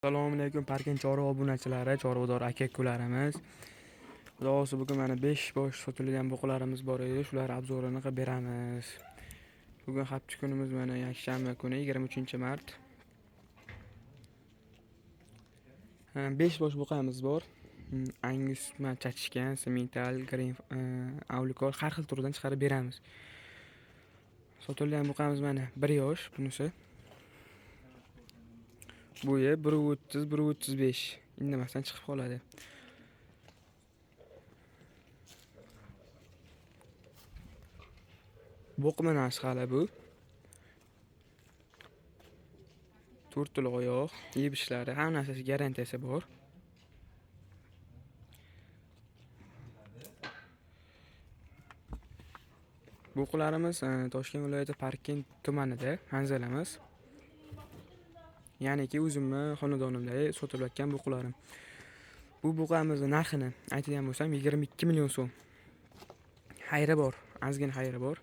Assalomu alaykum Parkent chorva obunachilari, chorvador aka-ukalarimiz. Xudo xolasa bugun mana 5 bosh sotiladigan buqalarimiz bor edi. Shular obzorini qilib beramiz. Bugun hafta kunimiz mana yakshanba kuni 23-mart. 5 bosh buqamiz bor. Angus, chachishgan, semental, green, avlikol har xil turdan chiqarib beramiz. Sotilgan buqamiz mana 1 yosh bunisi. Bo'yi 1.30-1.35 indamasdan chiqib qoladi. Boqmanas hali bu. 4 til oyoq, yeb ishlari, hamma narsasi garantiyasi bor. Buqalarimiz Toshkent viloyati Parkent tumanida manzilamiz. Ya'niki o'zimni xonadonimda sotilayotgan buqalarim. Bu buqamizning narxini aytadigan bo'lsam 22 million so'm. Xayri bor, ozgina xayri bor.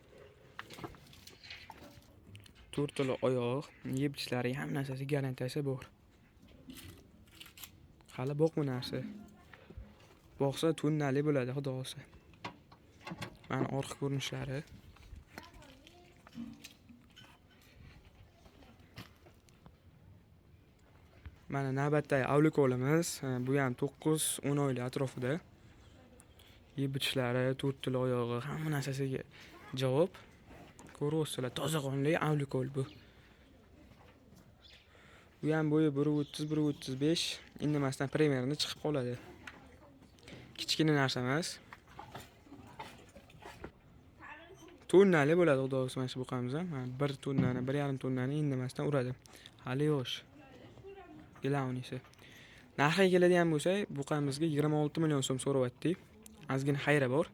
4 til oyoq, yeb ishlari, hamma narsasi garantiyasi bor. Hali boqma narsa. Boqsa tunnali bo'ladi, xudo xolasa. Mana orqa ko'rinishlari. Mana navbatdagi avlikolimiz, bu ham 9-10 oylik atrofida. Yeb ishlari, 4 til oyog'i, hamma narsasiga javob. Ko'ryapsizlar, toza qonli avlikol bu. Bu ham bo'yi 1.30-1.35 indamasdan premyerini chiqib qoladi. Kichkina narsa emas. Tonnali bo'ladi, xudo xolasa mana shu buqamiz ham. 1 tonnani, 1,5 tonnani indamasdan uradi. Hali yosh. Gilaunisi. Narxiga keladigan bo'lsak, buqamizga 26 million so'm so'rayapti. Ozgina xayri bor.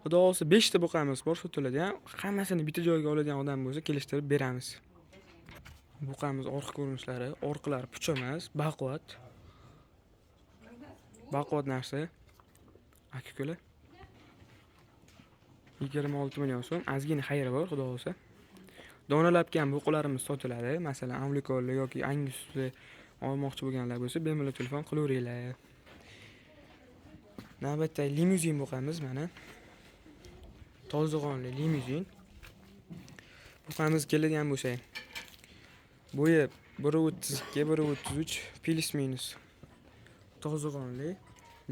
Xudo xolasa 5 ta buqamiz bor sotiladigan. Hammasini bitta joyga oladigan odam bo'lsa, kelishtirib beramiz. Buqamiz orqa ko'rinishlari, orqalari puch emas, baquvvat. Baquvvat narsa. Aka-ukalar. 26 million so'm, ozgina xayri bor, xudo xolasa. Donalabgan buqalarimiz sotiladi. Masalan, avlikolli yoki angusli olmoqchi bo'lganlar bo'lsa, bemalol telefon qilaveringlar. Navbatdagi limuzin buqamiz mana. Toziqonli limuzin. Buqamiz keladigan bo'lsa, bo'yi 1.32-1.33 plus minus. Toziqonli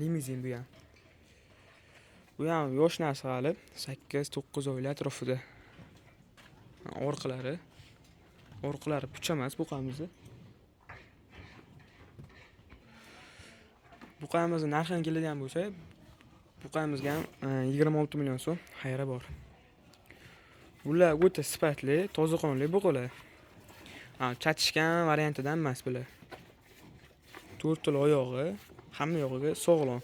limuzin bu ham. Bu ham yosh narsa hali, 8-9 oylik atrofida. Orqalari puch emas buqamizni. Buqamizning narxiga keladigan bo'lsa, buqamizga ham 26 million so'm xayri bor. Bular o'ta sifatli, toziqonli buqalar. Chatishgan variantidan emas bular. 4 til oyog'i, hamma yog'iga sog'lom.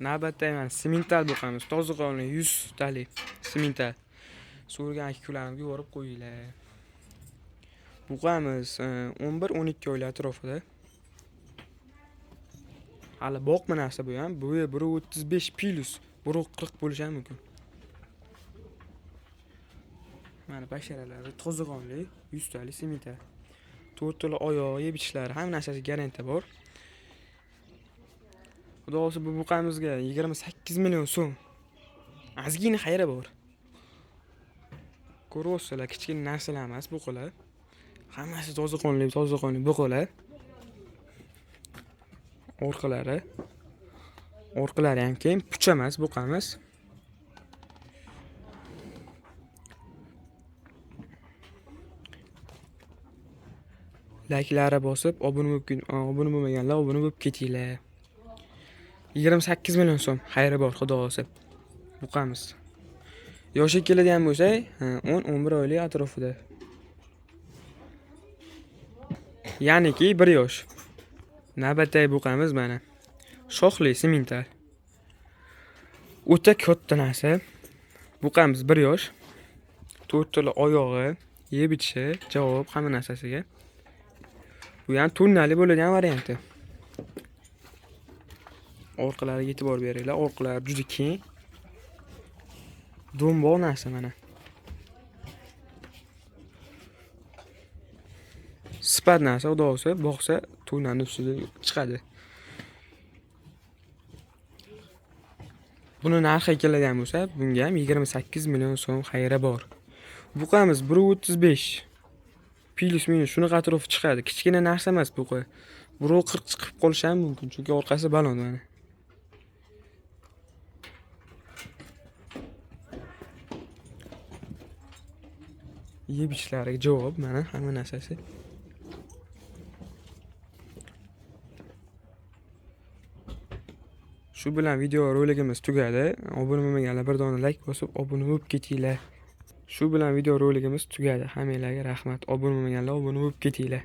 Navbatda mana semental buqamiz, toziqonli 100 talik semental. So'rgan aka-ukalarimga yuborib qo'yinglar. Buqamiz 11-12 oylik atrofida. Hali boqma narsa bu ham. Bo'yi 1.35 plus 1.40 bo'lishi ham mumkin. Mana basharalari toziqonli 100 talik semental. 4 til oyoq, yeb ishlari, hamma narsasi garantiya bor. Xudo xolasa bu buqamizga 28 million so'm. Ozgina xayri bor. Ko'ryapsizlar, kichkina narsalar emas buqalar. Hammasi toziqonli buqalar. Orqalari ham keng, puch emas buqamiz. Layklari bosib, obuna bo'lmaganlar obuna bo'lib ketinglar. 28 million so'm xayri bor, xudo xolasa. Buqamiz. Yoshi keladigan bo'lsa, 10-11 oylik atrofida. Ya'niki 1 yosh. Navbatdagi buqamiz mana. Shoxli semental. O'ta katta narsa. Buqamiz 1 yosh. 4 til oyog'i, yeb ichishi, javob hamma narsasiga. Bu ham tunnali bo'ladigan varianti. Orqalariga e'tibor beringlar. Orqalari juda keng. Do'mboq narsa mana. sifat narsa, xudo olsa, boqsa tonani ustida chiqadi. Buni narxi keladigan bo'lsa, bunga ham 28 million so'm xayri bor. Buqamiz 1.35. Plus minus shunaqa atrof chiqadi. Kichkina narsa emas buqa. 1.40 chiqib qolishi ham mumkin, chunki orqasi balon mana. Yeb ishlariga javob mana hamma narsasi. Shu bilan video roligimiz tugadi. Obuna bo'lmaganlar bir dona like bosib obuna bo'lib ketinglar. Shu bilan video roligimiz tugadi. Hammanglarga rahmat. Obuna bo'lmaganlar obuna bo'lib ketinglar.